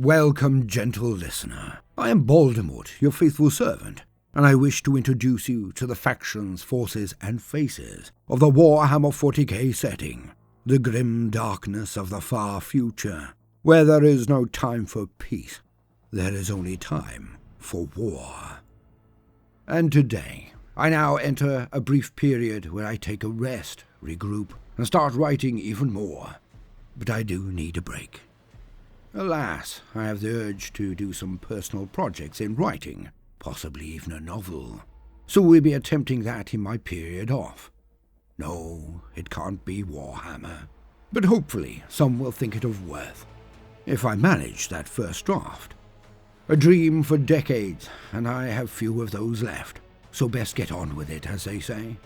Welcome, gentle listener. I am Baldermort, your faithful servant, and I wish to introduce you to the factions, forces, and faces of the Warhammer 40k setting, the grim darkness of the far future, where there is no time for peace, there is only time for war. And today, I now enter a brief period where I take a rest, regroup, and start writing even more. But I do need a break. Alas, I have the urge to do some personal projects in writing, possibly even a novel. So we'll be attempting that in my period off. No, it can't be Warhammer. But hopefully some will think it of worth, if I manage that first draft. A dream for decades, and I have few of those left, so best get on with it, as they say.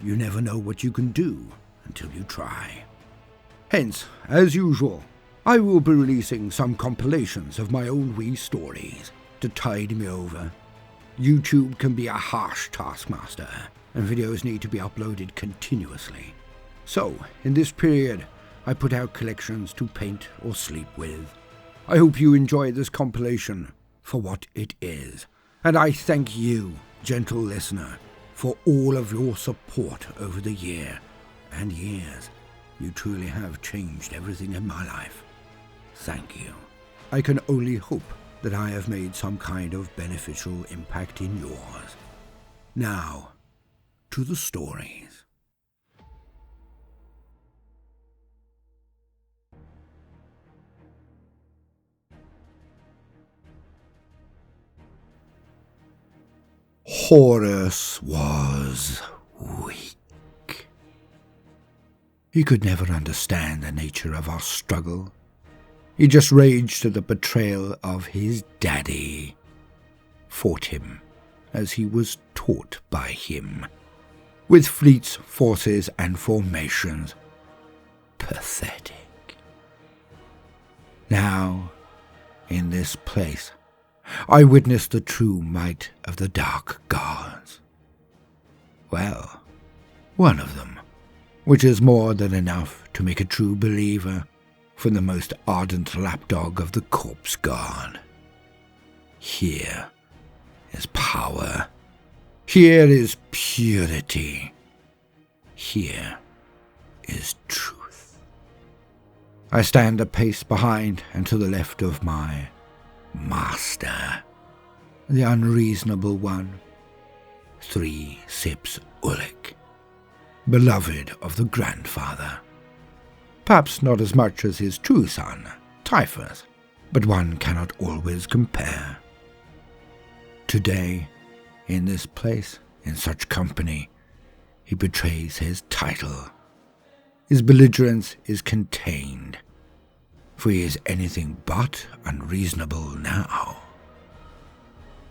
You never know what you can do until you try. Hence, as usual, I will be releasing some compilations of my own wee stories to tide me over. YouTube can be a harsh taskmaster, and videos need to be uploaded continuously. So, in this period, I put out collections to paint or sleep with. I hope you enjoy this compilation for what it is, and I thank you, gentle listener, for all of your support over the year and years. You truly have changed everything in my life. Thank you. I can only hope that I have made some kind of beneficial impact in yours. Now, to the stories. Horus was weak. He could never understand the nature of our struggle. He just raged at the betrayal of his daddy, fought him as he was taught by him, with fleets, forces, and formations. Pathetic. Now, in this place, I witnessed the true might of the dark gods. Well, one of them, which is more than enough to make a true believer from the most ardent lapdog of the corpse god. Here is power. Here is purity. Here is truth. I stand a pace behind and to the left of my master, the Unreasonable One, 3 Sips Ullik, beloved of the grandfather. Perhaps not as much as his true son, Typhus, but one cannot always compare. Today, in this place, in such company, he betrays his title. His belligerence is contained, for he is anything but unreasonable now.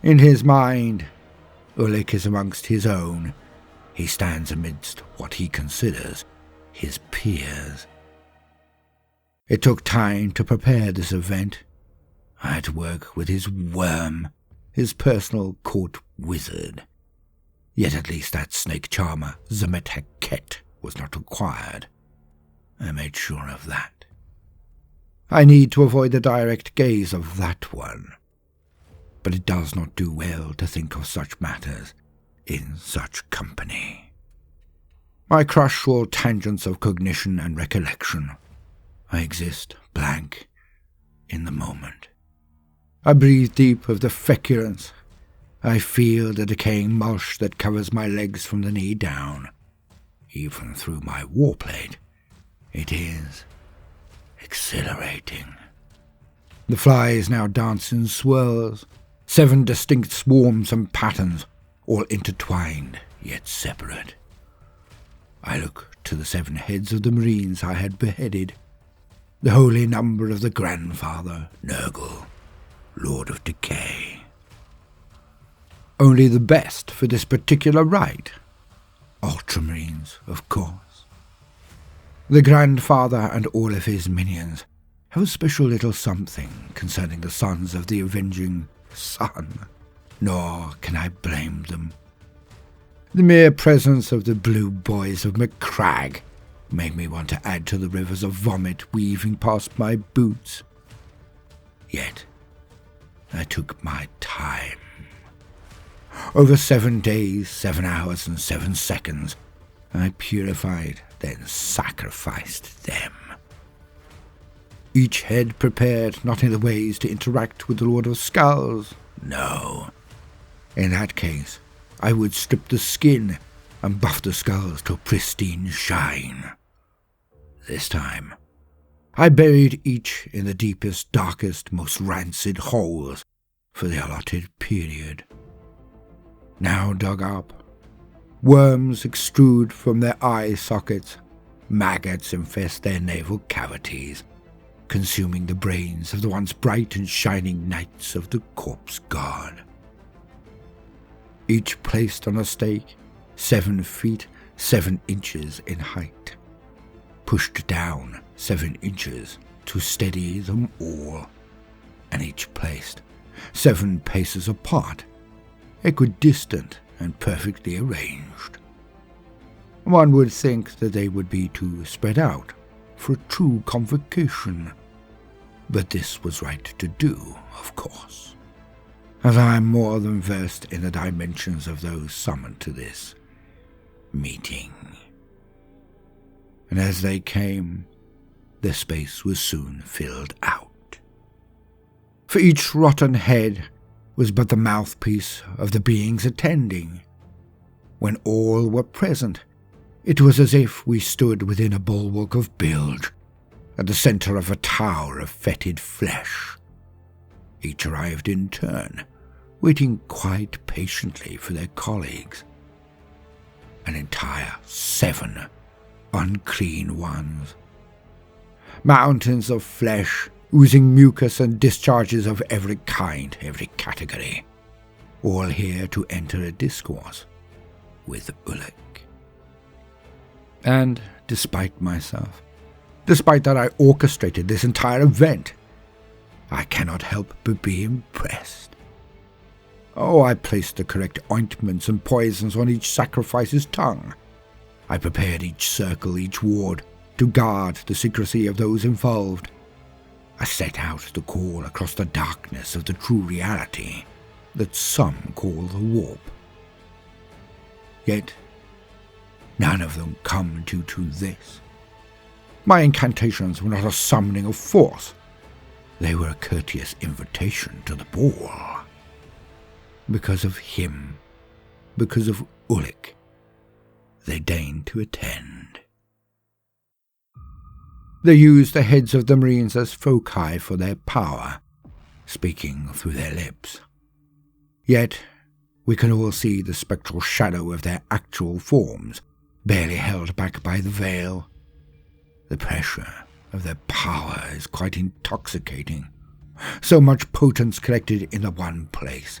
In his mind, Ullik is amongst his own. He stands amidst what he considers his peers. It took time to prepare this event. I had to work with his worm, his personal court wizard. Yet at least that snake charmer, Zemet was not required. I made sure of that. I need to avoid the direct gaze of that one. But it does not do well to think of such matters in such company. I crush all tangents of cognition and recollection. I exist blank in the moment. I breathe deep of the feculence. I feel the decaying mulch that covers my legs from the knee down. Even through my warplate, it is exhilarating. The flies now dance in swirls, 7 distinct swarms and patterns, all intertwined yet separate. I look to the 7 heads of the Marines I had beheaded, the holy number of the grandfather, Nurgle, Lord of Decay. Only the best for this particular rite. Ultramarines, of course. The grandfather and all of his minions have a special little something concerning the sons of the avenging sun, nor can I blame them. The mere presence of the blue boys of McCrag made me want to add to the rivers of vomit weaving past my boots. Yet I took my time. Over 7 days, 7 hours, and 7 seconds, I purified, then sacrificed them. Each head prepared not in the ways to interact with the Lord of Skulls. No. In that case, I would strip the skin and buff the skulls to a pristine shine. This time, I buried each in the deepest, darkest, most rancid holes for the allotted period. Now dug up, worms extrude from their eye sockets, maggots infest their navel cavities, consuming the brains of the once bright and shining knights of the corpse god. Each placed on a stake, 7 feet, 7 inches in height, pushed down 7 inches to steady them all, and each placed 7 paces apart, equidistant and perfectly arranged. One would think that they would be too spread out for a true convocation, but this was right to do, of course, as I am more than versed in the dimensions of those summoned to this meeting. And as they came, the space was soon filled out. For each rotten head was but the mouthpiece of the beings attending. When all were present, it was as if we stood within a bulwark of bilge, at the centre of a tower of fetid flesh. Each arrived in turn, waiting quite patiently for their colleagues. An entire 7 unclean ones. Mountains of flesh, oozing mucus and discharges of every kind, every category, all here to enter a discourse with Ullik. And despite myself, despite that I orchestrated this entire event, I cannot help but be impressed. Oh, I placed the correct ointments and poisons on each sacrifice's tongue. I prepared each circle, each ward, to guard the secrecy of those involved. I set out to call across the darkness of the true reality that some call the warp. Yet, none of them come due to this. My incantations were not a summoning of force. They were a courteous invitation to the ball. Because of him, because of Ullik, they deigned to attend. They used the heads of the Marines as foci for their power, speaking through their lips. Yet, we can all see the spectral shadow of their actual forms, barely held back by the veil. The pressure of their power is quite intoxicating. So much potence collected in the one place.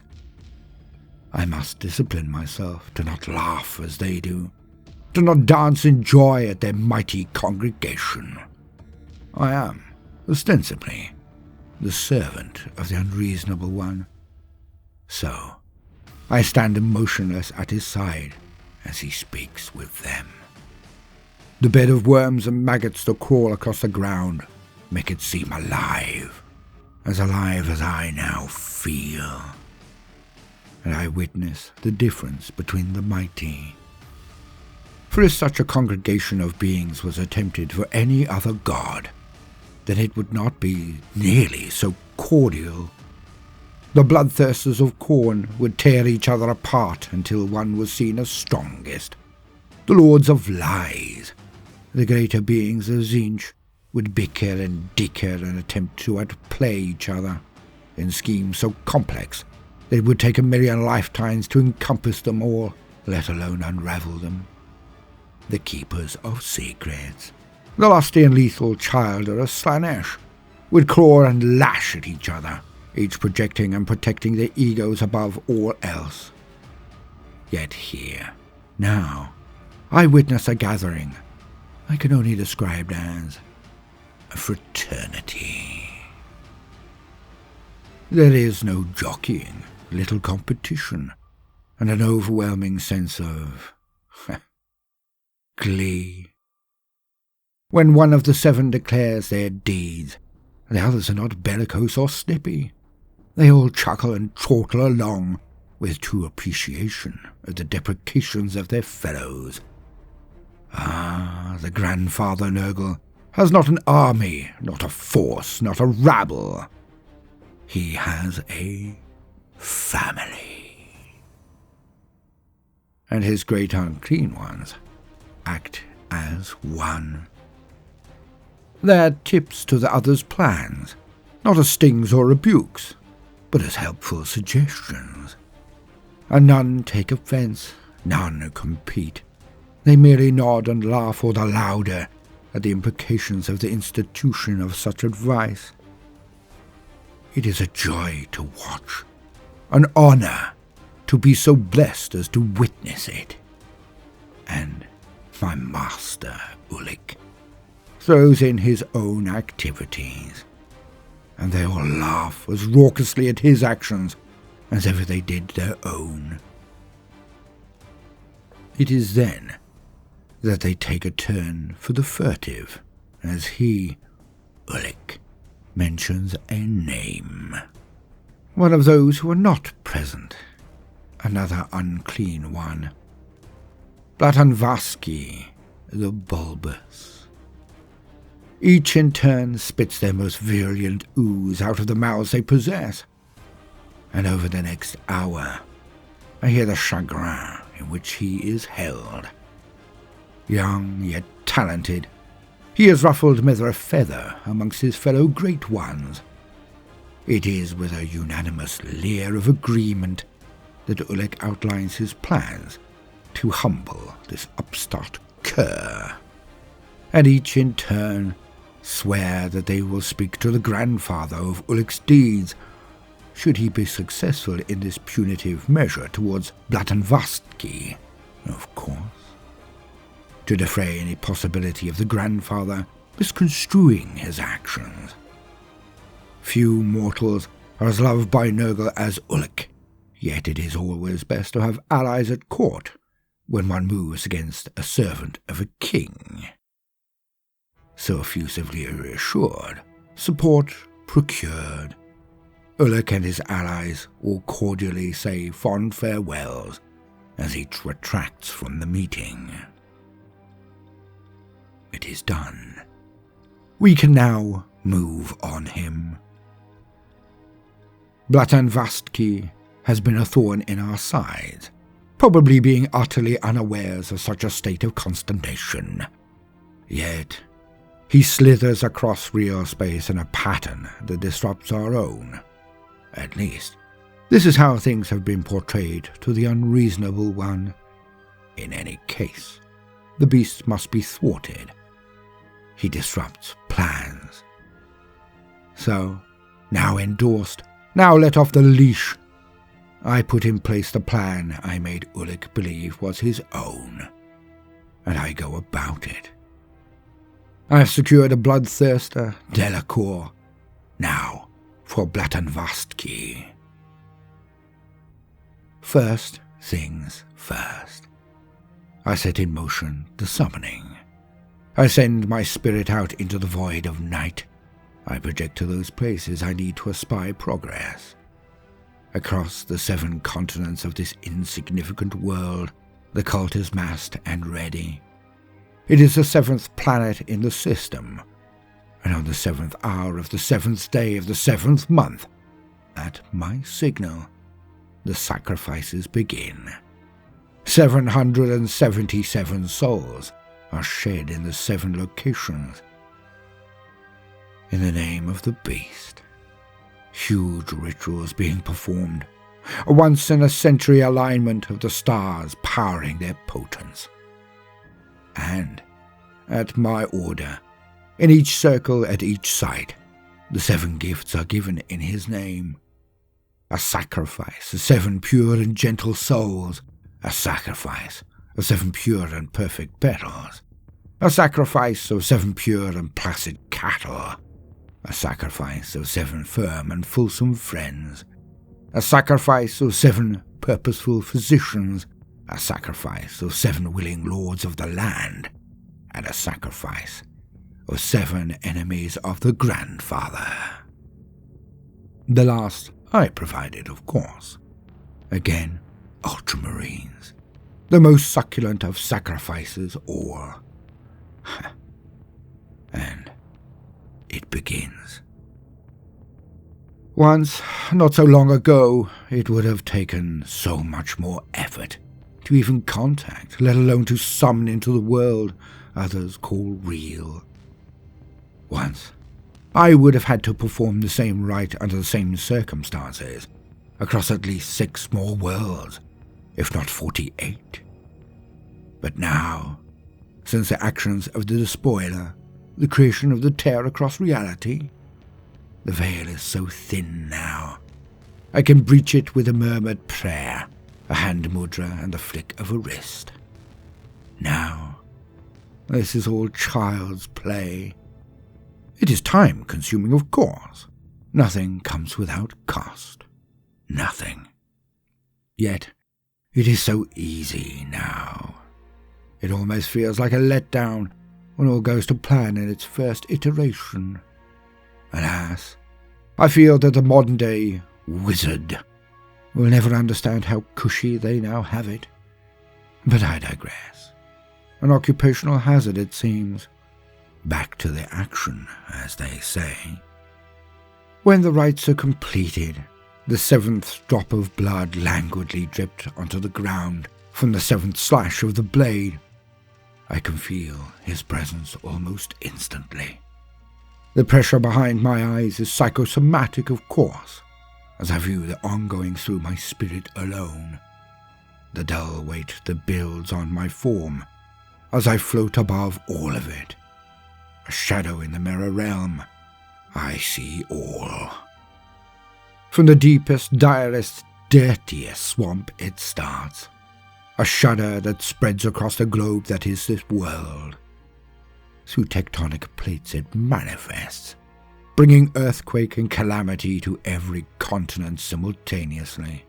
I must discipline myself to not laugh as they do, to not dance in joy at their mighty congregation. I am, ostensibly, the servant of the Unreasonable One. So, I stand motionless at his side as he speaks with them. The bed of worms and maggots that crawl across the ground make it seem alive as I now feel. And I witness the difference between the mighty. For if such a congregation of beings was attempted for any other god, then it would not be nearly so cordial. The bloodthirsters of Khorne would tear each other apart until one was seen as strongest. The lords of lies, the greater beings of Tzeentch, would bicker and dicker and attempt to outplay each other in schemes so complex that it would take a million lifetimes to encompass them all, let alone unravel them. The keepers of secrets, the lusty and lethal childer of Slaanesh, would claw and lash at each other, each projecting and protecting their egos above all else. Yet here, now, I witness a gathering I can only describe as a fraternity. There is no jockeying, little competition, and an overwhelming sense of glee. When one of the 7 declares their deeds, The others are not bellicose or snippy. They all chuckle and chortle along with true appreciation of the deprecations of their fellows. Ah, the grandfather Nurgle has not an army, not a force, not a rabble. He has a family. And his great unclean ones act as one. They're tips to the others' plans, not as stings or rebukes, but as helpful suggestions. And none take offence, none compete. They merely nod and laugh all the louder at the implications of the institution of such advice. It is a joy to watch, an honour to be so blessed as to witness it. And my master, Ullik, throws in his own activities, and they all laugh as raucously at his actions as ever they did their own. It is then that they take a turn for the furtive, as he, Ullik, mentions a name. One of those who are not present, another unclean one. Blaton Vaski, the bulbous. Each in turn spits their most virulent ooze out of the mouths they possess, and over the next hour I hear the chagrin in which he is held. Young yet talented, he has ruffled never a feather amongst his fellow great ones. It is with a unanimous leer of agreement that Ullik outlines his plans to humble this upstart cur, and each in turn swear that they will speak to the grandfather of Ullik's deeds, should he be successful in this punitive measure towards Blaton Vaski, of course, to defray any possibility of the grandfather misconstruing his actions. Few mortals are as loved by Nurgle as Ullik, yet it is always best to have allies at court when one moves against a servant of a king. So effusively reassured, support procured, Ullik and his allies all cordially say fond farewells as each retracts from the meeting. It is done. We can now move on him. Blaton Vaski has been a thorn in our sides, probably being utterly unawares of such a state of consternation. Yet he slithers across real space in a pattern that disrupts our own. At least, this is how things have been portrayed to the Unreasonable One. In any case, the beast must be thwarted. He disrupts plans. So, now endorsed, now let off the leash, I put in place the plan I made Ullik believe was his own, and I go about it. I have secured a bloodthirster, Delacour. Now for Blaton Vaski. First things first. I set in motion the summoning. I send my spirit out into the void of night. I project to those places I need to espy progress. Across the 7 continents of this insignificant world, the cult is massed and ready. It is the 7th planet in the system, and on the 7th hour of the 7th day of the 7th month, at my signal, the sacrifices begin. 777 souls are shed in the 7 locations. In the name of the beast, huge rituals being performed, a once-in-a-century alignment of the stars powering their potence. And, at my order, in each circle at each site, the 7 gifts are given in his name. A sacrifice of 7 pure and gentle souls, a sacrifice of 7 pure and perfect petals, a sacrifice of 7 pure and placid cattle, a sacrifice of 7 firm and fulsome friends, a sacrifice of 7 purposeful physicians, a sacrifice of 7 willing lords of the land, and a sacrifice of 7 enemies of the Grandfather. The last I provided, of course. Again, ultramarines, the most succulent of sacrifices, or... And it begins. Once, not so long ago, it would have taken so much more effort to even contact, let alone to summon into the world others call real. Once, I would have had to perform the same rite under the same circumstances, across at least 6 more worlds, if not 48. But now, since the actions of the Despoiler, the creation of the tear across reality, the veil is so thin now, I can breach it with a murmured prayer, a hand mudra, and the flick of a wrist. Now, this is all child's play. It is time-consuming, of course. Nothing comes without cost. Nothing. Yet, it is so easy now. It almost feels like a letdown when all goes to plan in its first iteration. Alas, I feel that the modern-day wizard will never understand how cushy they now have it. But I digress. An occupational hazard, it seems. Back to the action, as they say. When the rites are completed, the 7th drop of blood languidly dripped onto the ground from the 7th slash of the blade. I can feel his presence almost instantly. The pressure behind my eyes is psychosomatic, of course, as I view the ongoing through my spirit alone. The dull weight that builds on my form as I float above all of it. A shadow in the mirror realm. I see all. From the deepest, direst, dirtiest swamp it starts. A shudder that spreads across the globe that is this world. Through tectonic plates it manifests, bringing earthquake and calamity to every continent simultaneously.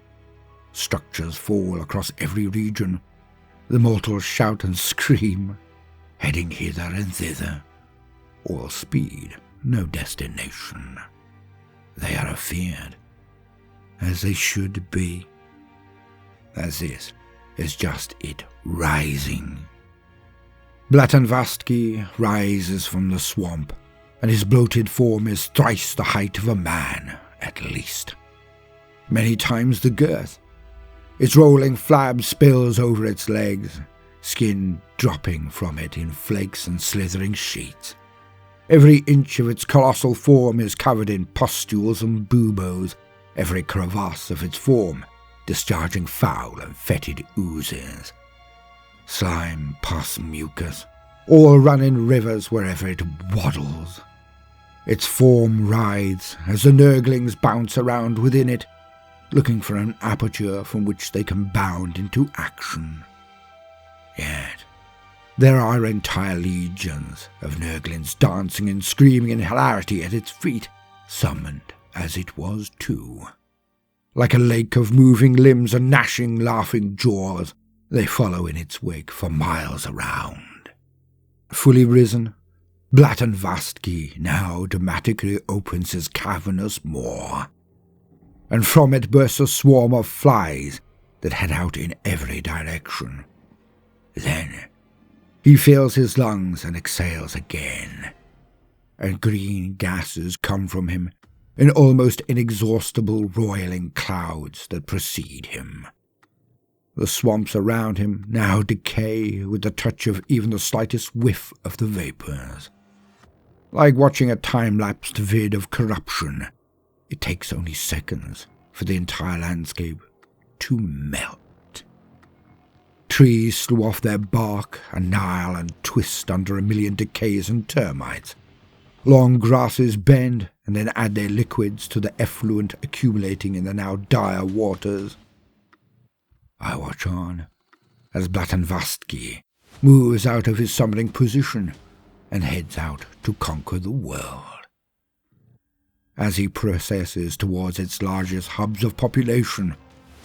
Structures fall across every region. The mortals shout and scream, heading hither and thither. All speed, no destination. They are afeared, as they should be. As this is just it rising. Blaton Vaski rises from the swamp, and his bloated form is thrice the height of a man, at least. Many times the girth. Its rolling flab spills over its legs, skin dropping from it in flakes and slithering sheets. Every inch of its colossal form is covered in pustules and buboes, every crevasse of its form discharging foul and fetid oozes. Slime, pus, mucus, all run in rivers wherever it waddles. Its form writhes as the nurglings bounce around within it, looking for an aperture from which they can bound into action. Yet, there are entire legions of nurglings dancing and screaming in hilarity at its feet, summoned as it was too. Like a lake of moving limbs and gnashing, laughing jaws, they follow in its wake for miles around. Fully risen, Blaton Vaski now dramatically opens his cavernous maw, and from it bursts a swarm of flies that head out in every direction. Then he fills his lungs and exhales again, and green gases come from him in almost inexhaustible roiling clouds that precede him. The swamps around him now decay with the touch of even the slightest whiff of the vapors. Like watching a time-lapsed vid of corruption, it takes only seconds for the entire landscape to melt. Trees slew off their bark, annihil and twist under a million decays and termites. Long grasses bend and then add their liquids to the effluent accumulating in the now dire waters. I watch on as Blaton Vaski moves out of his summoning position and heads out to conquer the world. As he processes towards its largest hubs of population,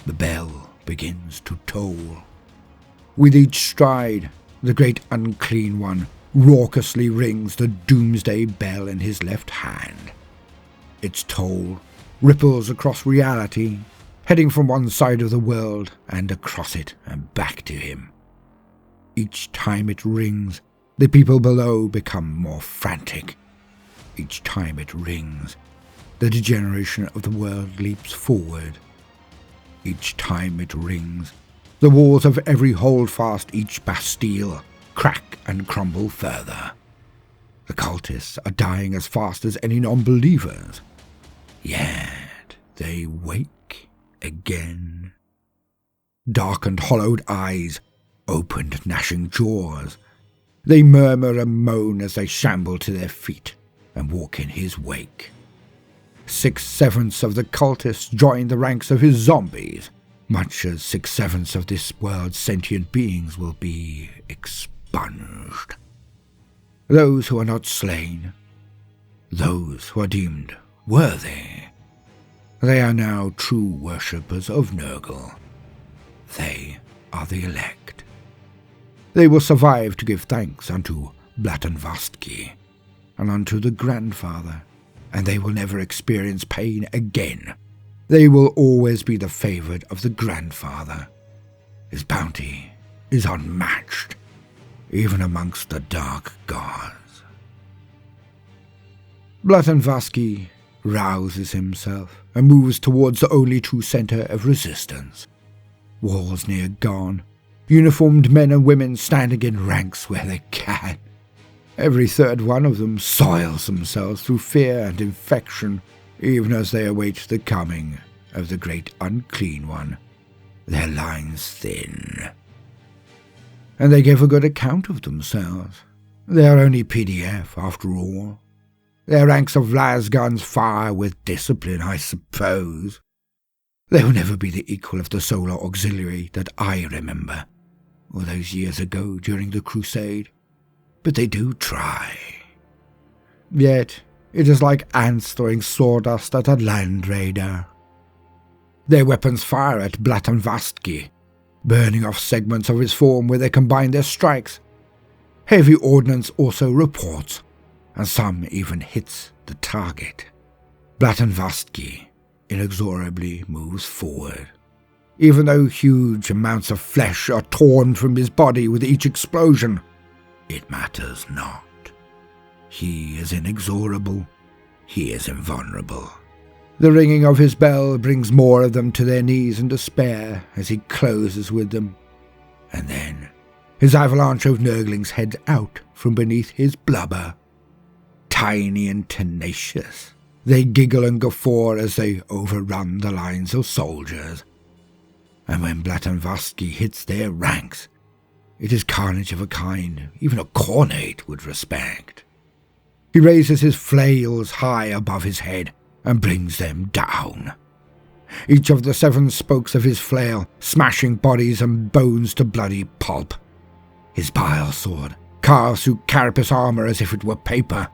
the bell begins to toll. With each stride, the great unclean one raucously rings the doomsday bell in his left hand. Its toll ripples across reality, heading from one side of the world and across it and back to him. Each time it rings, the people below become more frantic. Each time it rings, the degeneration of the world leaps forward. Each time it rings, the walls of every holdfast, each bastille, crack and crumble further. The cultists are dying as fast as any non-believers. Yet they wake again. Darkened, hollowed eyes, opened, gnashing jaws. They murmur and moan as they shamble to their feet and walk in his wake. 6/7 of the cultists join the ranks of his zombies, much as 6/7 of this world's sentient beings will be expunged. Those who are not slain, those who are deemed worthy, they are now true worshippers of Nurgle. They are the elect. They will survive to give thanks unto Blaton Vaski and unto the Grandfather, and they will never experience pain again. They will always be the favoured of the Grandfather. His bounty is unmatched, even amongst the dark gods. Blaton Vaski rouses himself and moves towards the only true centre of resistance. Walls near gone, uniformed men and women standing in ranks where they can. Every third one of them soils themselves through fear and infection, even as they await the coming of the great unclean one, their lines thin. And they give a good account of themselves. They are only PDF, after all. Their ranks of lasguns fire with discipline, I suppose. They will never be the equal of the solar auxiliary that I remember, all those years ago during the Crusade, but they do try. Yet it is like ants throwing sawdust at a land raider. Their weapons fire at Blaton Vaski, burning off segments of his form where they combine their strikes. Heavy ordnance also reports, and some even hits the target. Blaton Vaski inexorably moves forward. Even though huge amounts of flesh are torn from his body with each explosion, it matters not. He is inexorable. He is invulnerable. The ringing of his bell brings more of them to their knees in despair as he closes with them. And then his avalanche of Nurglings heads out from beneath his blubber. Tiny and tenacious, they giggle and guffaw as they overrun the lines of soldiers. And when Blaton Vaski hits their ranks, it is carnage of a kind even a Khornate would respect. He raises his flails high above his head and brings them down. Each of the 7 spokes of his flail smashing bodies and bones to bloody pulp. His bile sword carves through carapace armor as if it were paper,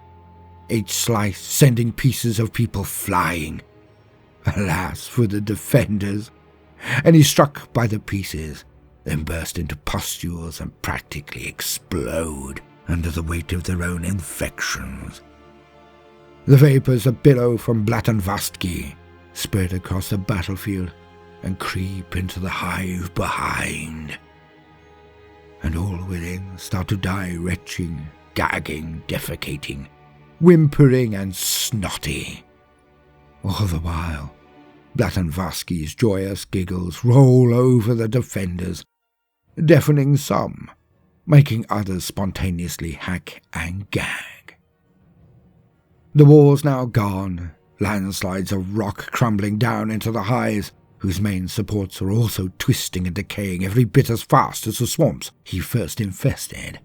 each slice sending pieces of people flying. Alas for the defenders! And he's struck by the pieces, then burst into pustules and practically explode under the weight of their own infections. The vapours that billow from Blaton Vaski spread across the battlefield and creep into the hive behind. And all within start to die retching, gagging, defecating, whimpering and snotty. All the while, Blaton Vaski's joyous giggles roll over the defenders, deafening some, making others spontaneously hack and gag. The walls now gone, landslides of rock crumbling down into the highs, whose main supports are also twisting and decaying every bit as fast as the swamps he first infested.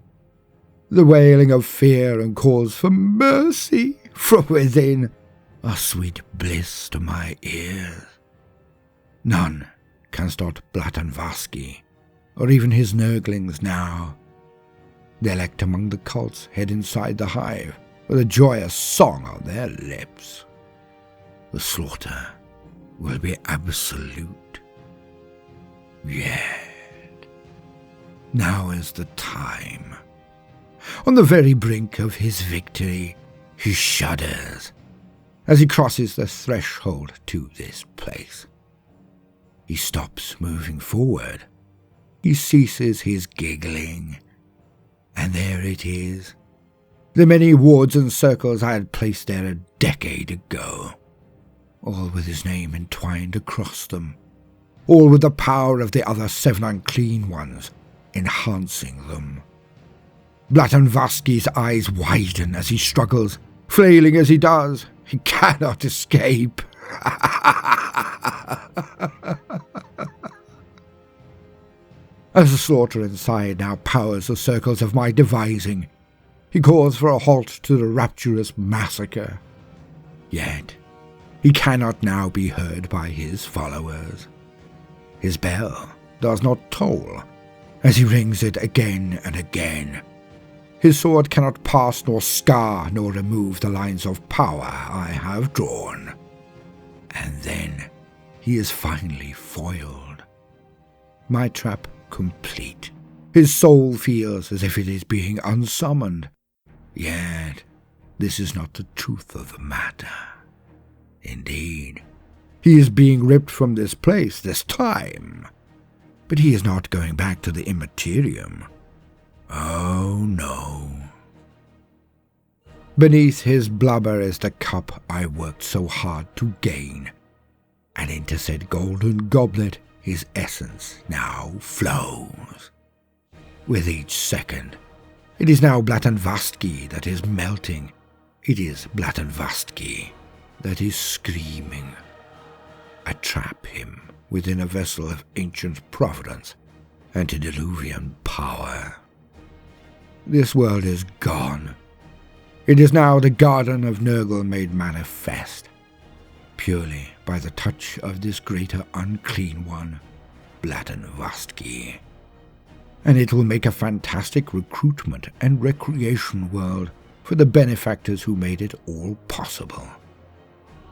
The wailing of fear and calls for mercy from within are sweet bliss to my ears. None can stop Blaton Vaski, or even his Nurglings now. The elect among the cults head inside the hive, with a joyous song on their lips. The slaughter will be absolute. Yet, now is the time, On the very brink of his victory, he shudders as he crosses the threshold to this place. He stops moving forward. He ceases his giggling. And there it is, the many wards and circles I had placed there a decade ago, all with his name entwined across them, all with the power of the other 7 unclean ones enhancing them. Blaton Vaski's eyes widen as he struggles, flailing as he does. He cannot escape. As the slaughter inside now powers the circles of my devising, he calls for a halt to the rapturous massacre. Yet he cannot now be heard by his followers. His bell does not toll as he rings it again and again. His sword cannot pass nor scar nor remove the lines of power I have drawn. And then he is finally foiled. My trap complete. His soul feels as if it is being unsummoned. Yet this is not the truth of the matter. Indeed, he is being ripped from this place this time. But he is not going back to the Immaterium. Oh no. Beneath his blubber is the cup I worked so hard to gain, and into said golden goblet his essence now flows. With each second, it is now Blaton Vaski that is melting. It is Blaton Vaski that is screaming. I trap him within a vessel of ancient providence, antediluvian power. This world is gone. It is now the garden of Nurgle made manifest, purely by the touch of this greater unclean one, Blaton Vaski. And it will make a fantastic recruitment and recreation world for the benefactors who made it all possible.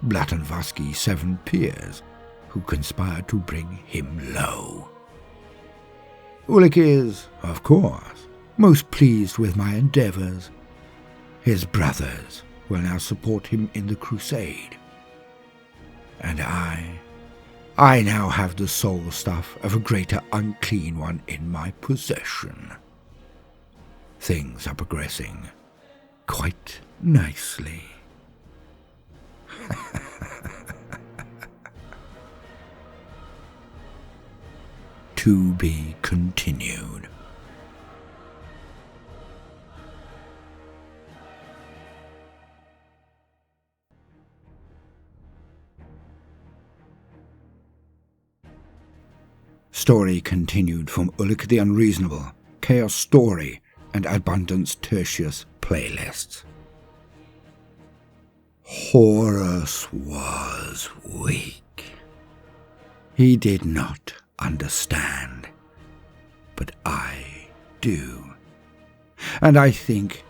Blaton Vaski's 7 peers, who conspired to bring him low. Ullik is, of course, most pleased with my endeavours. His brothers will now support him in the crusade. And I now have the soul stuff of a greater unclean one in my possession. Things are progressing quite nicely. To be continued. Story continued from Ullik the Unreasonable, Chaos Story, and Abundance Tertius playlists. Horus was weak. He did not understand, but I do. And I think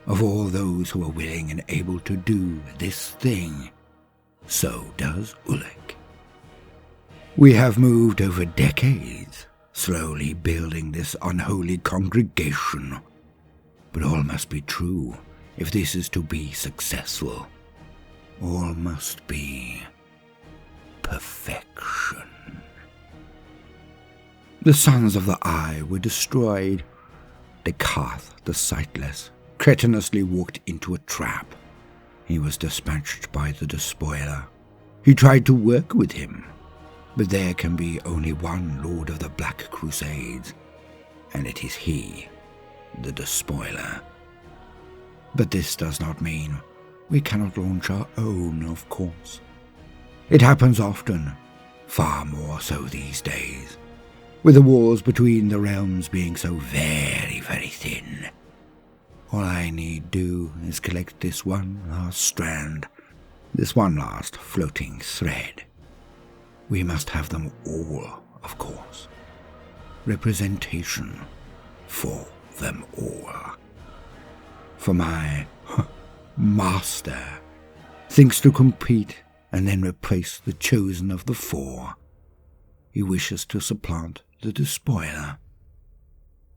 of all those who are willing and able to do this thing, so does Ullik. We have moved over decades, slowly building this unholy congregation. But all must be true if this is to be successful. All must be perfection. The sons of the Eye were destroyed. Descartes, the sightless, cretiноusly walked into a trap. He was dispatched by the despoiler. He tried to work with him. But there can be only one Lord of the Black Crusades, and it is he, the despoiler. But this does not mean we cannot launch our own, of course. It happens often, far more so these days, with the walls between the realms being so very, very thin. All I need do is collect this one last strand, this one last floating thread. We must have them all, of course. Representation for them all. For my master thinks to compete and then replace the chosen of the 4. He wishes to supplant the despoiler.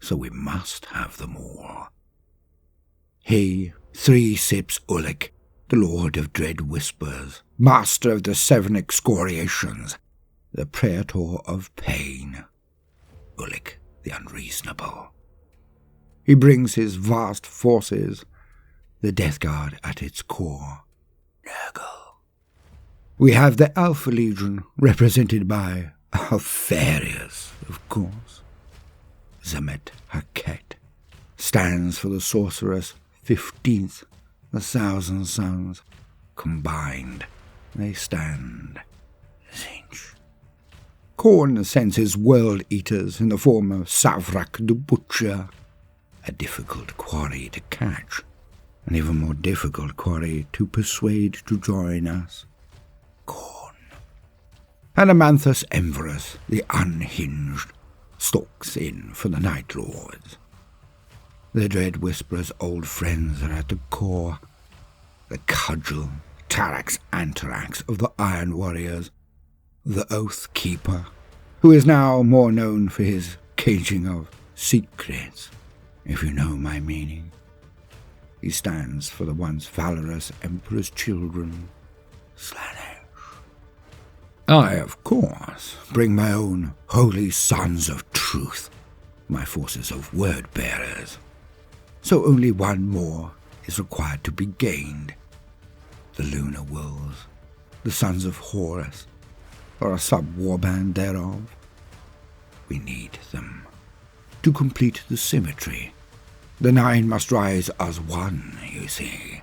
So we must have them all. He, 3 sips Ullik, the Lord of Dread Whispers, Master of the 7 Excoriations, the Praetor of Pain, Ullik the Unreasonable. He brings his vast forces, the Death Guard at its core. Nurgle. We have the Alpha Legion, represented by Alfarius, of course. Zamet Haket stands for the Sorceress 15th, the 1,000 Sons. Combined, they stand Zinch. Khorne sends his World Eaters in the form of Savrak the Butcher, a difficult quarry to catch, an even more difficult quarry to persuade to join us. Khorne. And Amanthus Emverus, the Unhinged, stalks in for the Night Lords. The Dread Whisperer's old friends are at the core. The Cudgel, Tarax Antarax of the Iron Warriors, the Oath Keeper, who is now more known for his caging of secrets, if you know my meaning. He stands for the once valorous Emperor's children, Slaanesh. I, of course, bring my own holy sons of truth, my forces of word-bearers. So only one more is required to be gained. The Lunar Wolves, the Sons of Horus, or a sub-warband thereof. We need them. To complete the symmetry, the 9 must rise as one, you see.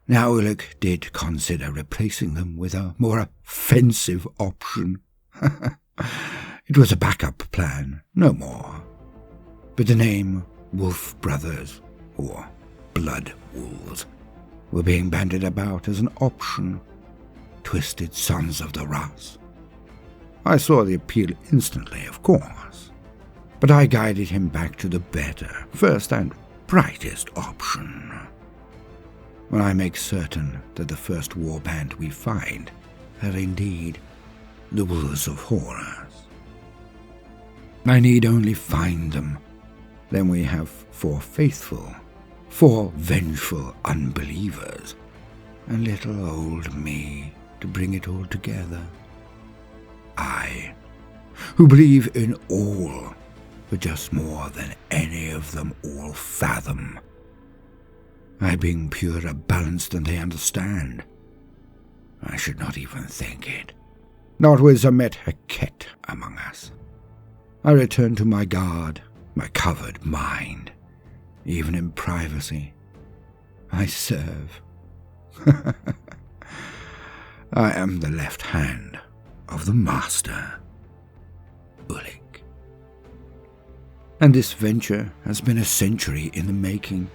Now Ullik did consider replacing them with a more offensive option. It was a backup plan, no more. But the name Wolf Brothers, or Blood Wolves, were being bandied about as an option. Twisted sons of the Ras. I saw the appeal instantly, of course, but I guided him back to the better, first and brightest option. When I make certain that the first warband we find are indeed the Wolves of Horus. I need only find them. Then we have 4 faithful, 4 vengeful unbelievers, and little old me to bring it all together. I, who believe in all, but just more than any of them all fathom. I being purer balanced than they understand. I should not even think it. Not with Zamet Haket among us. I return to my guard, my covered mind. Even in privacy, I serve. I am the left hand of the Master, Ullik. And this venture has been a century in the making.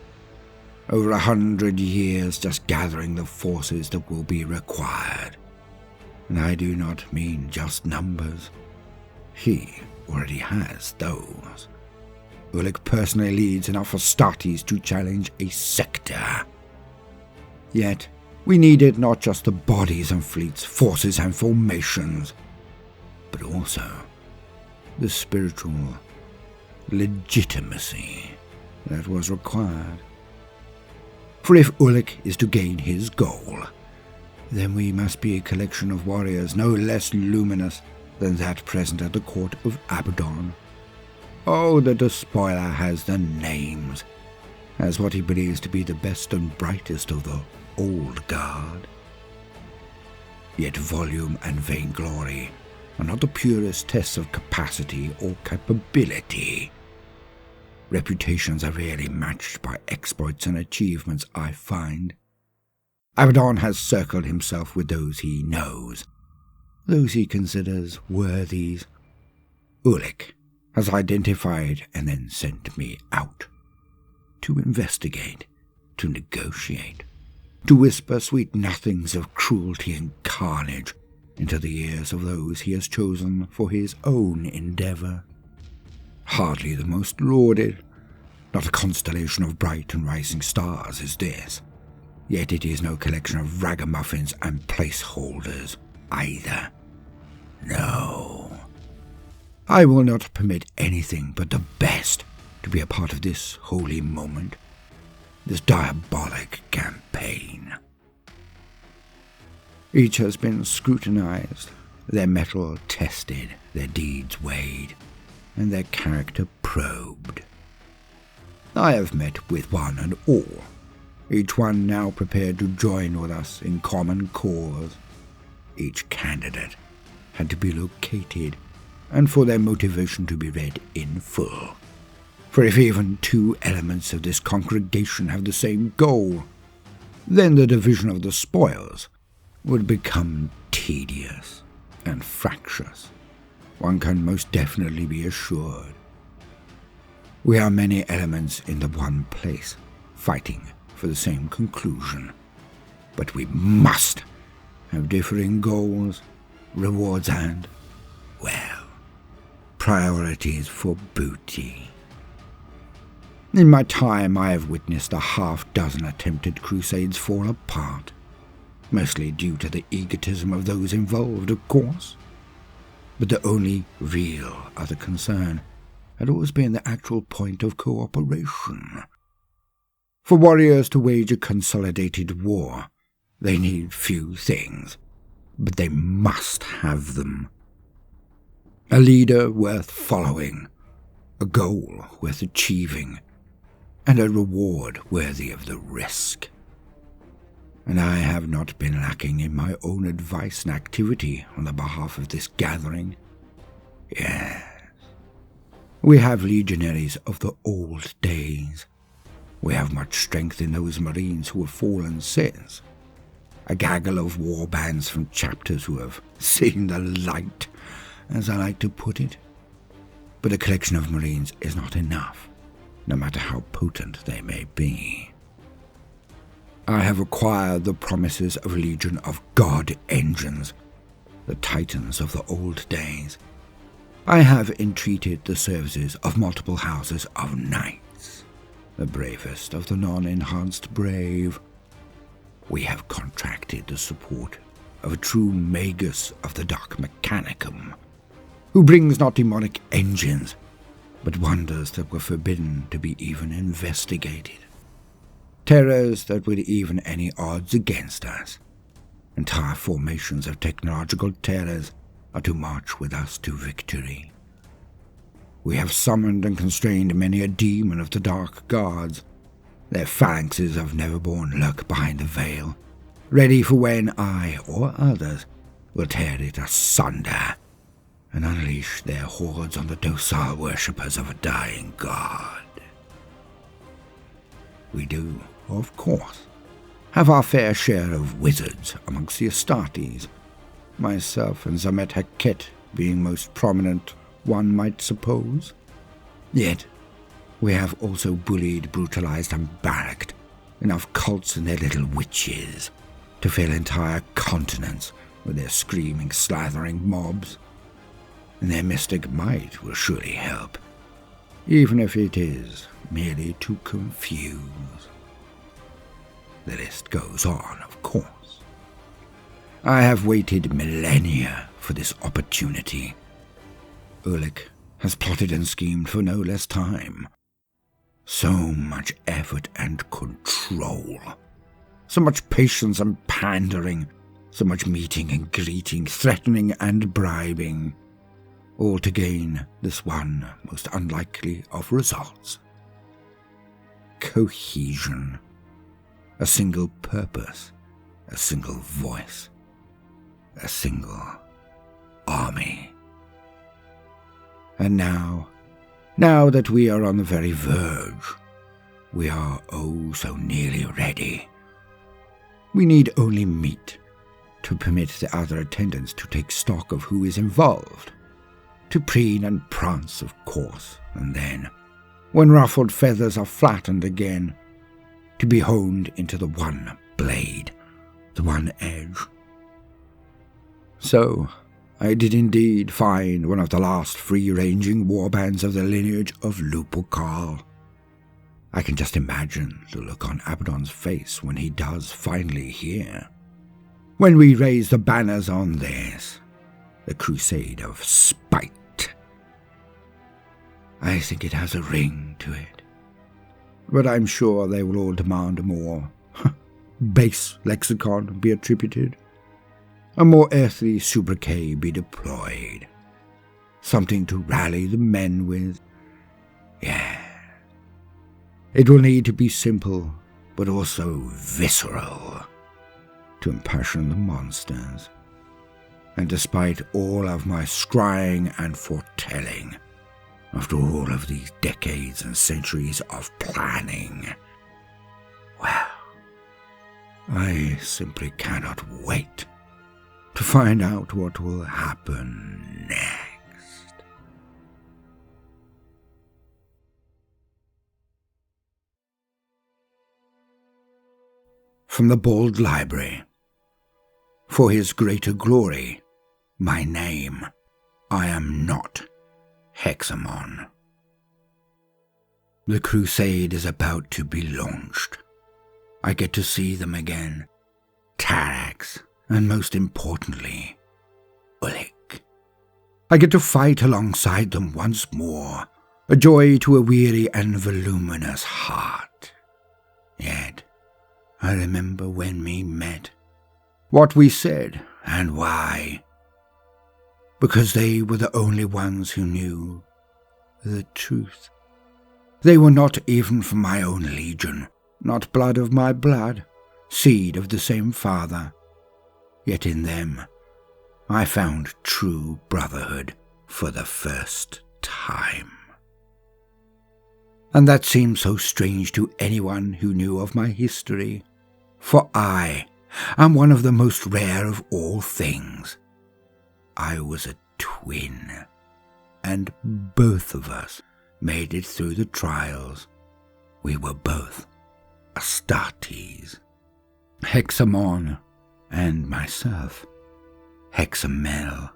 Over 100 years just gathering the forces that will be required. And I do not mean just numbers. He already has those. Ullik personally leads enough Astartes to challenge a sector. Yet, we needed not just the bodies and fleets, forces and formations, but also the spiritual legitimacy that was required. For if Ullik is to gain his goal, then we must be a collection of warriors no less luminous than that present at the court of Abaddon. Oh, the despoiler has the names, as what he believes to be the best and brightest of the old guard. Yet volume and vainglory are not the purest tests of capacity or capability. Reputations are rarely matched by exploits and achievements, I find. Abaddon has circled himself with those he knows, those he considers worthies. Ullik has identified and then sent me out to investigate, to negotiate, to whisper sweet nothings of cruelty and carnage into the ears of those he has chosen for his own endeavour. Hardly the most lauded, not a constellation of bright and rising stars is this, yet it is no collection of ragamuffins and placeholders either. No. I will not permit anything but the best to be a part of this holy moment. this diabolic campaign. Each has been scrutinized, their mettle tested, their deeds weighed, and their character probed. I have met with one and all, each one now prepared to join with us in common cause. Each candidate had to be located, and for their motivation to be read in full. For if even two elements of this congregation have the same goal, then the division of the spoils would become tedious and fractious. One can most definitely be assured. We are many elements in the one place, fighting for the same conclusion. But we must have differing goals, rewards, and, well, priorities for booty. In my time, I have witnessed a half-dozen attempted crusades fall apart, mostly due to the egotism of those involved, of course. But the only real other concern had always been the actual point of cooperation. For warriors to wage a consolidated war, they need few things, but they must have them. A leader worth following, a goal worth achieving, and a reward worthy of the risk. And I have not been lacking in my own advice and activity on the behalf of this gathering. Yes, we have legionaries of the old days. We have much strength in those marines who have fallen since. A gaggle of war bands from chapters who have seen the light, as I like to put it. But a collection of marines is not enough, no matter how potent they may be. I have acquired the promises of a legion of god engines, the titans of the old days. I have entreated the services of multiple houses of knights, the bravest of the non-enhanced brave. We have contracted the support of a true magus of the Dark Mechanicum, who brings not demonic engines, but wonders that were forbidden to be even investigated. Terrors that would even any odds against us. Entire formations of technological terrors are to march with us to victory. We have summoned and constrained many a demon of the dark gods. Their phalanxes of Neverborn lurk behind the veil, ready for when I, or others, will tear it asunder and unleash their hordes on the docile worshippers of a dying god. We do, of course, have our fair share of wizards amongst the Astartes, myself and Zamet Haket being most prominent, one might suppose. Yet, we have also bullied, brutalized, and barracked enough cults and their little witches to fill entire continents with their screaming, slathering mobs. And their mystic might will surely help, even if it is merely to confuse. The list goes on, of course. I have waited millennia for this opportunity. Ullik has plotted and schemed for no less time. So much effort and control. So much patience and pandering. So much meeting and greeting, threatening and bribing. All to gain this one most unlikely of results. Cohesion. A single purpose. A single voice. A single army. And now that we are on the very verge, we are oh so nearly ready. We need only meet to permit the other attendants to take stock of who is involved, to preen and prance, of course, and then, when ruffled feathers are flattened again, to be honed into the one blade, the one edge. So, I did indeed find one of the last free-ranging warbands of the lineage of Lupukal. I can just imagine the look on Abaddon's face when he does finally hear. When we raise the banners on this, the crusade of spite. I think it has a ring to it. but I'm sure they will all demand a more base lexicon be attributed, a more earthly sobriquet be deployed, something to rally the men with. Yeah. It will need to be simple, but also visceral, to impassion the monsters. And despite all of my scrying and foretelling, after all of these decades and centuries of planning, well, I simply cannot wait to find out what will happen next. From the Bald Library. For his greater glory, my name, I am not Hexamon. The crusade is about to be launched. I get to see them again, Tarax, and most importantly, Ullik. I get to fight alongside them once more, a joy to a weary and voluminous heart. Yet, I remember when we met, what we said and why, because they were the only ones who knew the truth. They were not even from my own legion, not blood of my blood, seed of the same father, yet in them I found true brotherhood for the first time. And that seemed so strange to anyone who knew of my history. For I am one of the most rare of all things. I was a twin, and both of us made it through the trials. We were both Astartes, Hexamon, and myself, Hexamel.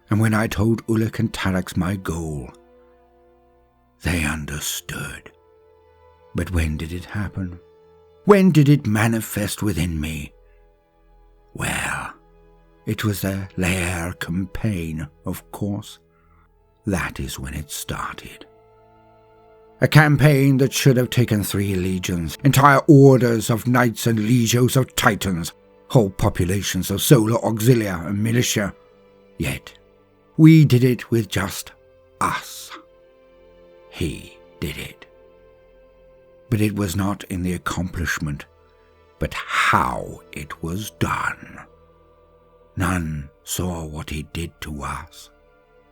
And when I told Ullik and Tarax my goal, they understood. But when did it happen? When did it manifest within me? Well, it was the Laer campaign, of course. That is when it started. A campaign that should have taken 3 legions, entire orders of knights and legios of titans, whole populations of solar auxilia and militia. Yet, we did it with just us. He did it. But it was not in the accomplishment, but how it was done. None saw what he did to us.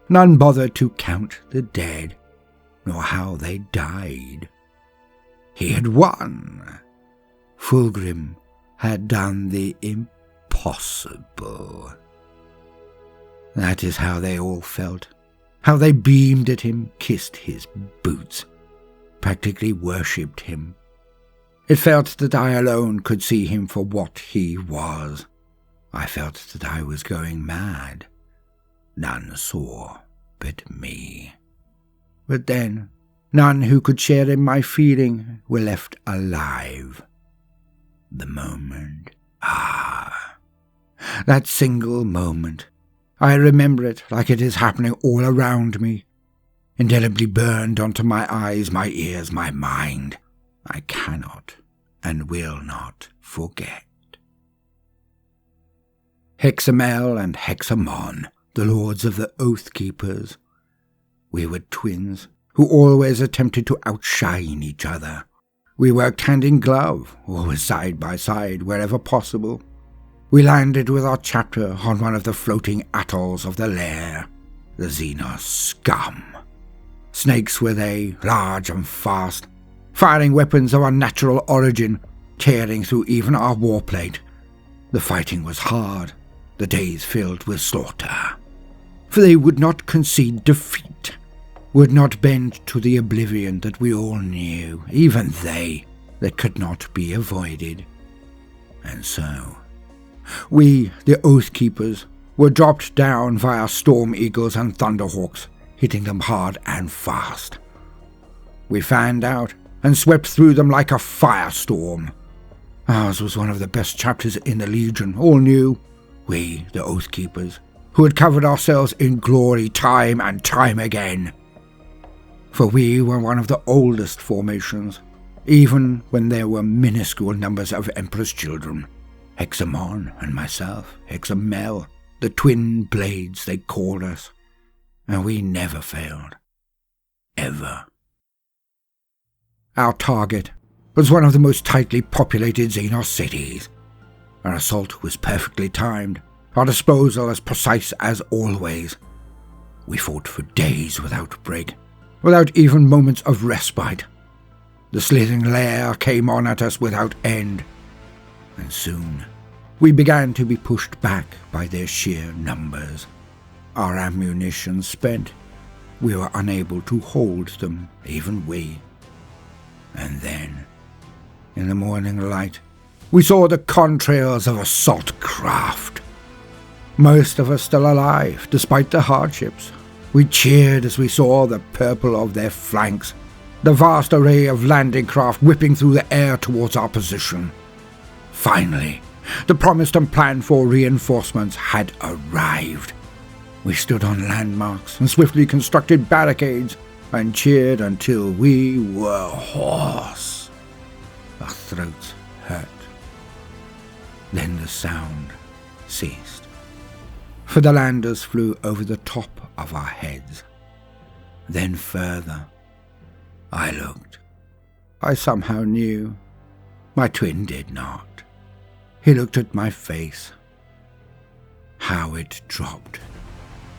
None bothered to count the dead, nor how they died. He had won. Fulgrim had done the impossible. That is how they all felt, how they beamed at him, kissed his boots, practically worshipped him. It felt that I alone could see him for what he was. I felt that I was going mad. None saw but me. But then, none who could share in my feeling were left alive. The moment. That single moment. I remember it like it is happening all around me, indelibly burned onto my eyes, my ears, my mind. I cannot and will not forget. Hexamel and Hexamon, the lords of the Oath Keepers. We were twins who always attempted to outshine each other. We worked hand in glove, always side by side wherever possible. We landed with our chapter on one of the floating atolls of the Laer, the Xenos scum. Snakes were they, large and fast, firing weapons of unnatural origin, tearing through even our warplate. The fighting was hard, the days filled with slaughter. For they would not concede defeat, would not bend to the oblivion that we all knew, even they, that could not be avoided. And so, we, the Oath Keepers, were dropped down via Storm Eagles and Thunderhawks, hitting them hard and fast. We fanned out and swept through them like a firestorm. Ours was one of the best chapters in the Legion, all knew. We, the Oath Keepers, who had covered ourselves in glory time and time again. For we were one of the oldest formations, even when there were minuscule numbers of Emperor's children. Hexamon and myself, Hexamel, the twin blades they called us, and we never failed. Ever. Our target was one of the most tightly populated Xenos cities. Our assault was perfectly timed, our disposal as precise as always. We fought for days without break, without even moments of respite. The slithering Laer came on at us without end, and soon we began to be pushed back by their sheer numbers. Our ammunition spent, we were unable to hold them, even we. And then, in the morning light, we saw the contrails of assault craft. Most of us still alive, despite the hardships. We cheered as we saw the purple of their flanks, the vast array of landing craft whipping through the air towards our position. Finally, the promised and planned for reinforcements had arrived. We stood on landmarks and swiftly constructed barricades and cheered until we were hoarse. Our throats hurt. Then the sound ceased, for the landers flew over the top of our heads. Then further. I looked. I somehow knew. My twin did not. He looked at my face. How it dropped,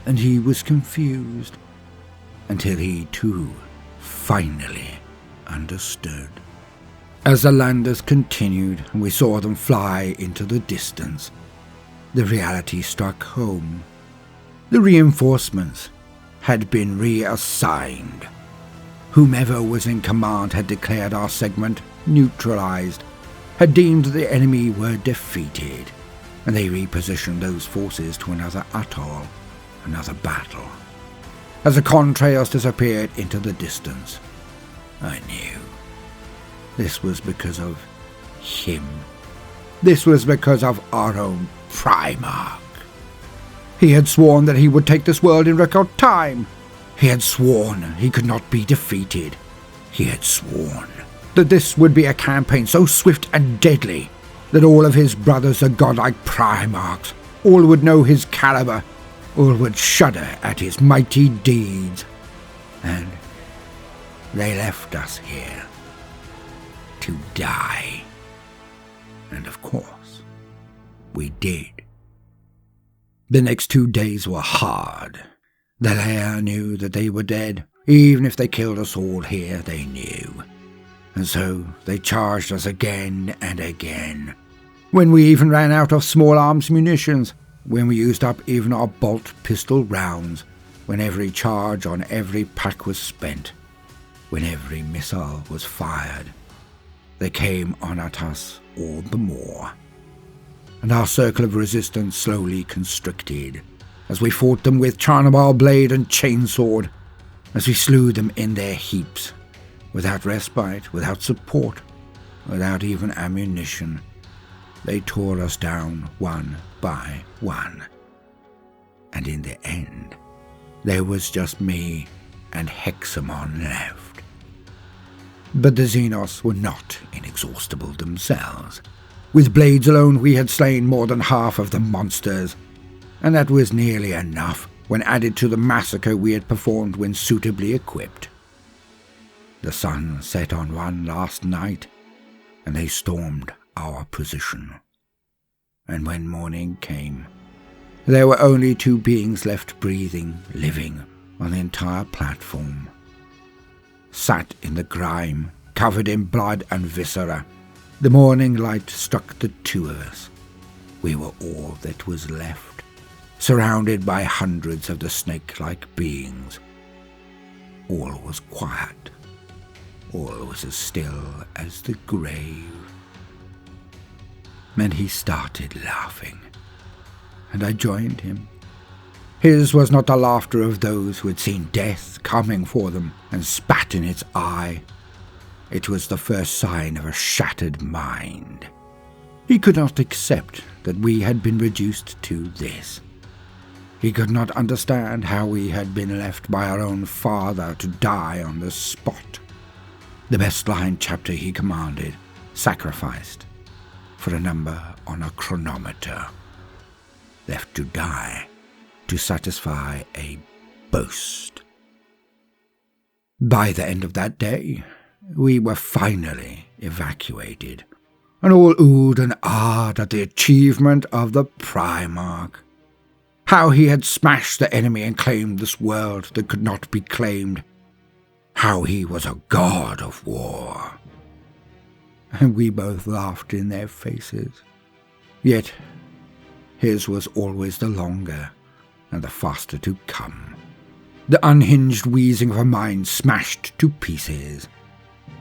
and he was confused, until he too finally understood. As the landers continued and we saw them fly into the distance, the reality struck home. The reinforcements had been reassigned. Whomever was in command had declared our segment neutralized, had deemed the enemy were defeated, and they repositioned those forces to another atoll, another battle. As the contrails disappeared into the distance, I knew. This was because of him. This was because of our own Primarch. He had sworn that he would take this world in record time. He had sworn he could not be defeated. He had sworn that this would be a campaign so swift and deadly that all of his brothers, the godlike Primarchs, all would know his caliber, all would shudder at his mighty deeds. And they left us here to die. And of course, we did. The next 2 days were hard. The Laer knew that they were dead. Even if they killed us all here, they knew. And so they charged us again and again. When we even ran out of small arms munitions, when we used up even our bolt pistol rounds, when every charge on every pack was spent, when every missile was fired, they came on at us all the more. And our circle of resistance slowly constricted, as we fought them with Charnabal blade and chainsword, as we slew them in their heaps, without respite, without support, without even ammunition. They tore us down one by one. And in the end, there was just me and Hexamon left. But the Xenos were not inexhaustible themselves. With blades alone we had slain more than half of the monsters, and that was nearly enough when added to the massacre we had performed when suitably equipped. The sun set on one last night, and they stormed our position. And when morning came, there were only 2 beings left breathing, living, on the entire platform. Sat in the grime, covered in blood and viscera, the morning light struck the 2 of us. We were all that was left, surrounded by hundreds of the snake-like beings. All was quiet. All was as still as the grave. And he started laughing, and I joined him. His was not the laughter of those who had seen death coming for them and spat in its eye. It was the first sign of a shattered mind. He could not accept that we had been reduced to this. He could not understand how we had been left by our own father to die on the spot. The best line chapter he commanded, sacrificed for a number on a chronometer, left to die to satisfy a boast. By the end of that day, we were finally evacuated, and all oohed and ahed at the achievement of the Primarch. How he had smashed the enemy and claimed this world that could not be claimed. How he was a god of war. And we both laughed in their faces. Yet his was always the longer and the faster to come. The unhinged wheezing of a mind smashed to pieces.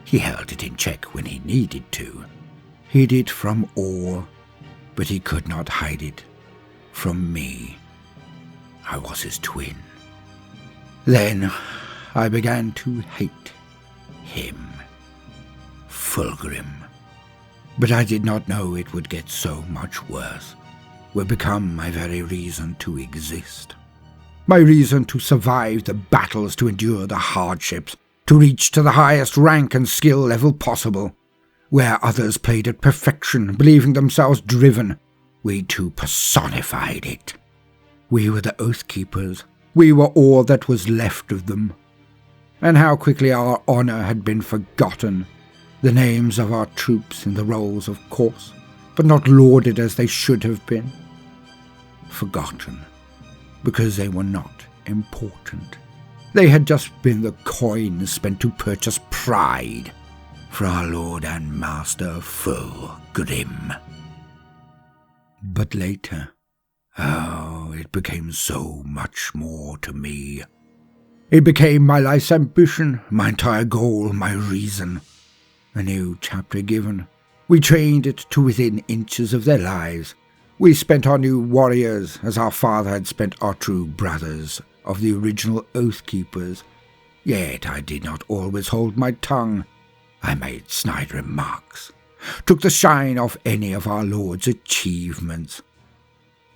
He held it in check when he needed to. Hid it from all, but he could not hide it from me. I was his twin. Then I began to hate him. Fulgrim. But I did not know it would get so much worse. Would become my very reason to exist. My reason to survive the battles, to endure the hardships, to reach to the highest rank and skill level possible. Where others played at perfection, believing themselves driven, we too personified it. We were the Oathkeepers. We were all that was left of them. And how quickly our honor had been forgotten. The names of our troops in the rolls, of course, but not lauded as they should have been. Forgotten, because they were not important. They had just been the coins spent to purchase pride for our Lord and Master Fulgrim. But later, it became so much more to me. It became my life's ambition, my entire goal, my reason. A new chapter given. We trained it to within inches of their lives. We spent our new warriors as our father had spent our true brothers of the original Oathkeepers. Yet I did not always hold my tongue. I made snide remarks, took the shine off any of our Lord's achievements.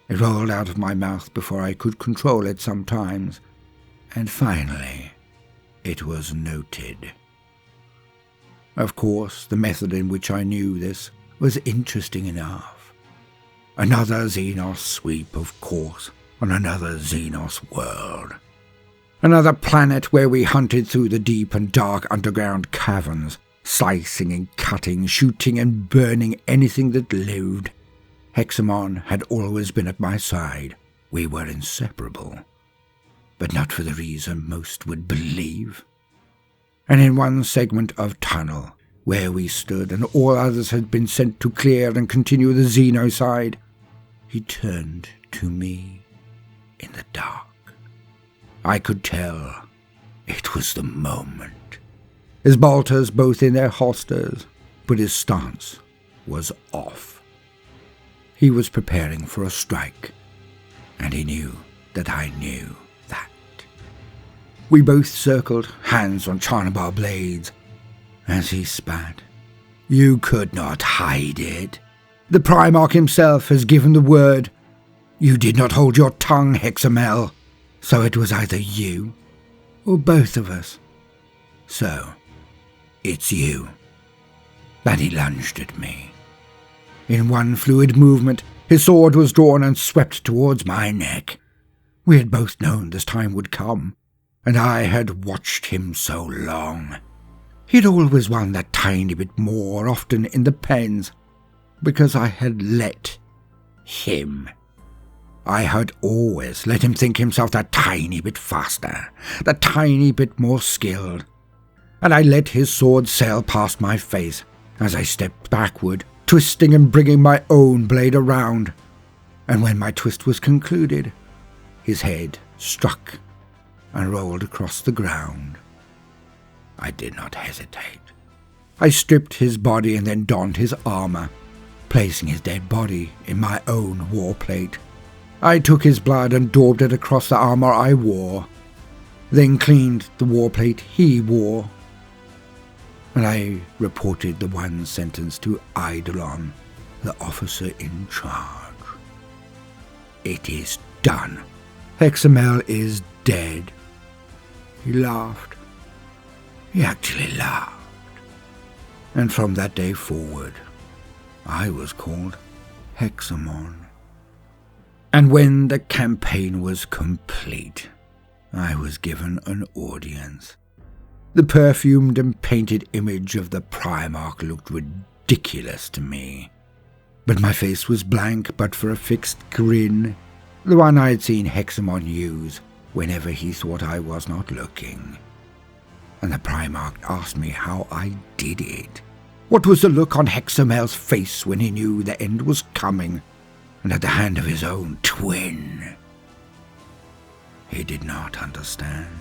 It rolled out of my mouth before I could control it sometimes, and finally it was noted. Of course, the method in which I knew this was interesting enough. Another Xenos sweep, of course, on another Xenos world. Another planet where we hunted through the deep and dark underground caverns, slicing and cutting, shooting and burning anything that lived. Hexamon had always been at my side. We were inseparable. But not for the reason most would believe. And in one segment of tunnel, where we stood and all others had been sent to clear and continue the Xenocide, he turned to me in the dark. I could tell it was the moment. His bolters both in their holsters, but his stance was off. He was preparing for a strike, and he knew that I knew that. We both circled, hands on Charnabar blades, as he spat. You could not hide it. The Primarch himself has given the word. You did not hold your tongue, Hexamel, so it was either you or both of us. So, it's you. Then he lunged at me. In one fluid movement, his sword was drawn and swept towards my neck. We had both known this time would come, and I had watched him so long. He'd always won that tiny bit more often in the pens, because I had let him. I had always let him think himself that tiny bit faster, that tiny bit more skilled, and I let his sword sail past my face as I stepped backward, twisting and bringing my own blade around, and when my twist was concluded, his head struck and rolled across the ground. I did not hesitate. I stripped his body and then donned his armor, placing his dead body in my own warplate. I took his blood and daubed it across the armor I wore, then cleaned the warplate he wore, and I reported the one sentence to Eidolon, the officer in charge. It is done. Hexamel is dead. He laughed. He actually laughed. and from that day forward I was called Hexamon. And when the campaign was complete, I was given an audience. The perfumed and painted image of the Primarch looked ridiculous to me, but my face was blank but for a fixed grin, the one I had seen Hexamon use whenever he thought I was not looking. And the Primarch asked me how I did it. What was the look on Hexamel's face when he knew the end was coming, and at the hand of his own twin? He did not understand.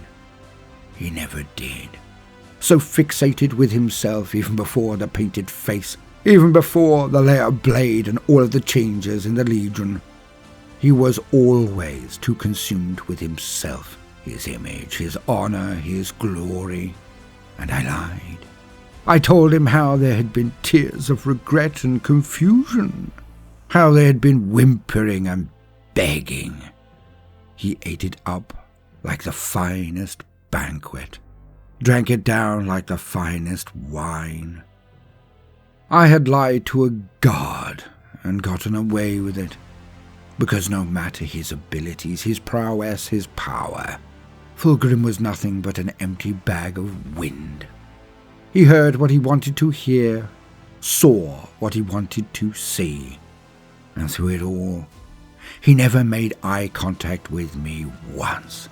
He never did. So fixated with himself even before the painted face, even before the Laer blade and all of the changes in the Legion, he was always too consumed with himself, his image, his honor, his glory. And I lied. I told him how there had been tears of regret and confusion, how they had been whimpering and begging. He ate it up like the finest banquet, drank it down like the finest wine. I had lied to a god and gotten away with it, because no matter his abilities, his prowess, his power, Fulgrim was nothing but an empty bag of wind. He heard what he wanted to hear, saw what he wanted to see, and through it all, he never made eye contact with me once,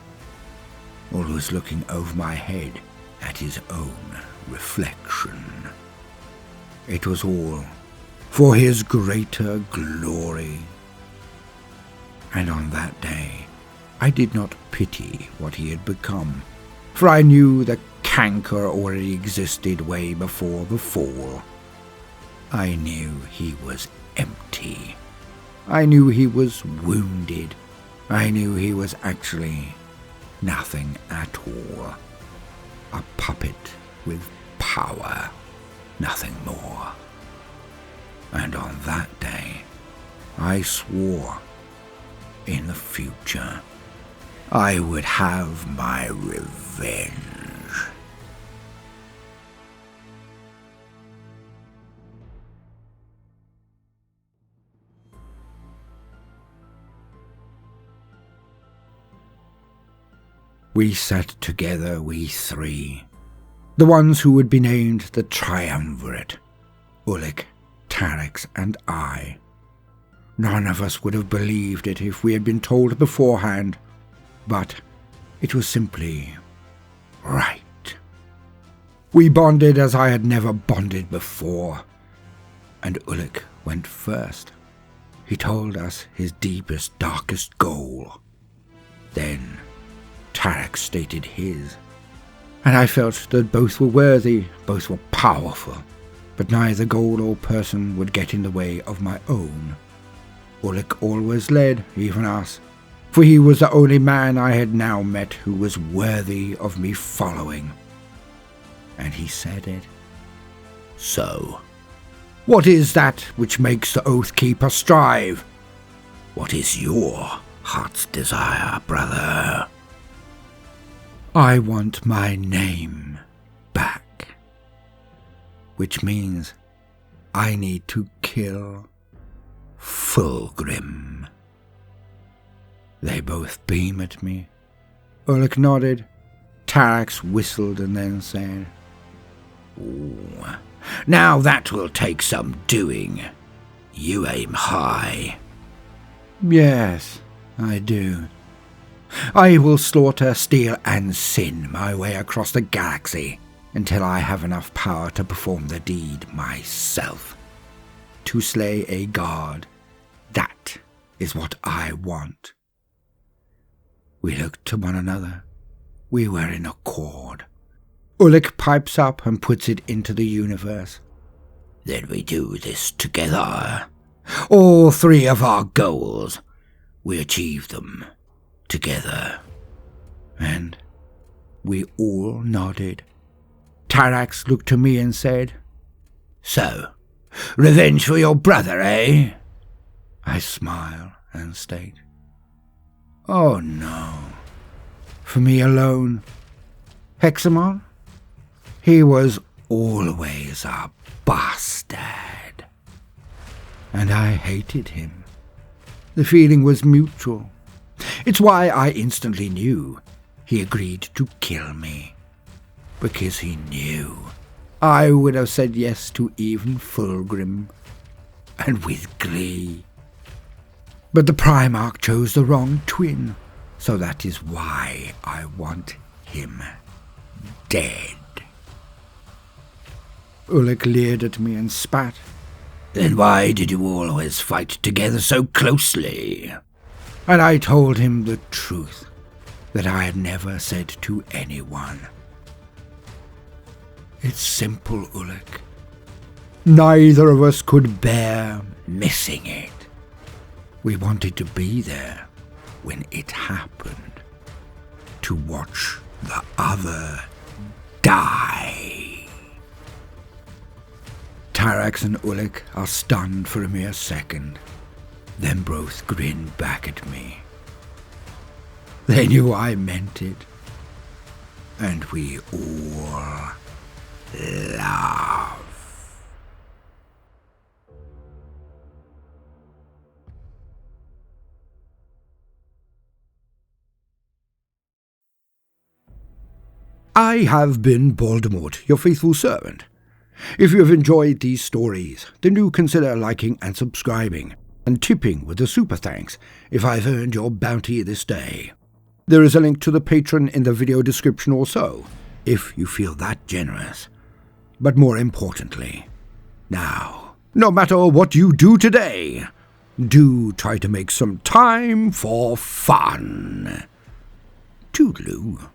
always looking over my head at his own reflection. It was all for his greater glory. And on that day, I did not pity what he had become, for I knew the canker already existed way before the fall. I knew he was empty. I knew he was wounded. I knew he was actually nothing at all. A puppet with power, nothing more. And on that day, I swore, in the future, I would have my revenge. We sat together, we three, the ones who would be named the triumvirate, Ullik, Tarax, and I. None of us would have believed it if we had been told beforehand, but it was simply right. We bonded as I had never bonded before, and Ullik went first. He told us his deepest, darkest goal. Then Tarax stated his, and I felt that both were worthy, both were powerful, but neither goal or person would get in the way of my own. Ullik always led, even us, for he was the only man I had now met who was worthy of me following. And he said it. So, what is that which makes the Oathkeeper strive? What is your heart's desire, brother? I want my name back, which means I need to kill Fulgrim. They both beam at me. Ullik nodded. Tarax whistled and then said, "Ooh, now that will take some doing. You aim high." "Yes, I do. I will slaughter, steal, and sin my way across the galaxy until I have enough power to perform the deed myself. To slay a god, that is what I want." We looked to one another. We were in accord. Ullik pipes up and puts it into the universe. "Then we do this together. All three of our goals, we achieve them together." And we all nodded. Tarax looked to me and said, "So, revenge for your brother, eh?" I smile and state, "Oh no. For me alone. Hexamon? He was always a bastard. And I hated him. The feeling was mutual. It's why I instantly knew he agreed to kill me. Because he knew I would have said yes to even Fulgrim, and with glee. But the Primarch chose the wrong twin, so that is why I want him dead. Ullik leered at me and spat. Then why did you always fight together so closely? And I told him the truth that I had never said to anyone. It's simple, Ullik. Neither of us could bear missing it. We wanted to be there when it happened, to watch the other die. Tarax and Ullik are stunned for a mere second, then both grin back at me. They knew I meant it, and we all laugh. I have been Baldermort, your faithful servant. If you have enjoyed these stories, then do consider liking and subscribing, and tipping with a super thanks if I've earned your bounty this day. There is a link to the patron in the video description also, if you feel that generous. But more importantly, now, no matter what you do today, do try to make some time for fun. Toodaloo.